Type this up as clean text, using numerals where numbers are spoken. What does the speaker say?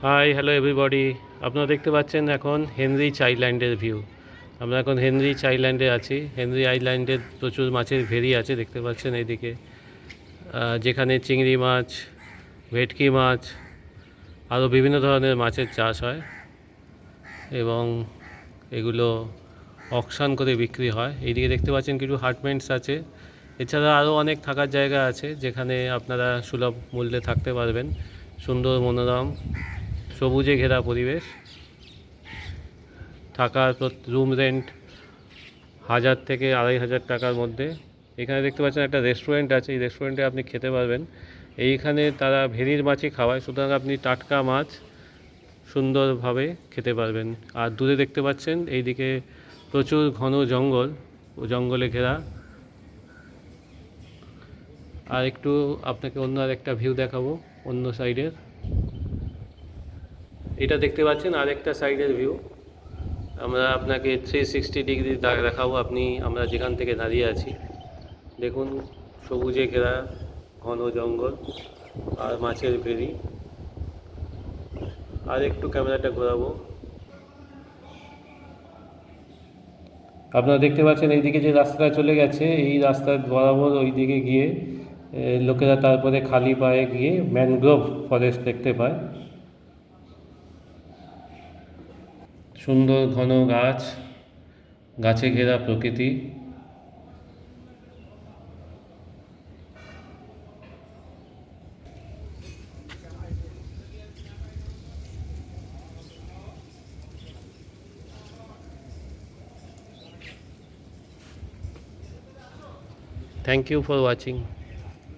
Hi hello everybody. আপনারা দেখতে পাচ্ছেন এখন হেনরিচ আইল্যান্ডের ভিউ। আমরা এখন হেনরিচ আইল্যান্ডে আছি। হেনরি আইল্যান্ডে প্রচুর মাছের ভেরি আছে, দেখতে পাচ্ছেন এইদিকে, যেখানে চিংড়ি মাছ, ভেটকি মাছ, আরও বিভিন্ন ধরনের মাছের চাষ হয় এবং এগুলো অকশন করে বিক্রি হয়। এইদিকে দেখতে পাচ্ছেন কিছু হার্টমেন্টস আছে। এছাড়া আরও অনেক থাকার জায়গা আছে যেখানে আপনারা সুলভ মূল্যে থাকতে পারবেন। সুন্দর মনোরম সবুজে ঘেরা পরিবেশ। থাকার রুম রেন্ট 1000 থেকে 2500 টাকার মধ্যে। এখানে দেখতে পাচ্ছেন একটা রেস্টুরেন্ট আছে, এই রেস্টুরেন্টে আপনি খেতে পারবেন। এইখানে তারা ভেরির মাছই খাওয়ায়, সুতরাং আপনি টাটকা মাছ সুন্দরভাবে খেতে পারবেন। আর দূরে দেখতে পাচ্ছেন এইদিকে প্রচুর ঘন জঙ্গল, জঙ্গলে ঘেরা। আর একটু আপনাকে অন্য আরেকটা ভিউ দেখাবো অন্য সাইডের। এটা দেখতে পাচ্ছেন আরেকটা সাইডের ভিউ। আমরা আপনাকে 360 ডিগ্রি দেখাবো। আমরা যেখান থেকে দাঁড়িয়ে আছি দেখুন, সবুজে ঘেরা ঘন জঙ্গল আর মাছের ভেরি। আর একটু ক্যামেরাটা ঘোরাবো। আপনারা দেখতে পাচ্ছেন এইদিকে যে রাস্তাটা চলে গেছে, এই রাস্তার বরাবর ওই দিকে গিয়ে লোকেরা তারপরে খালি পায়ে গিয়ে ম্যানগ্রোভ ফরেস্ট দেখতে পায়। সুন্দর ঘন গাছ, গাছে ঘেরা প্রকৃতি। Thank you for watching.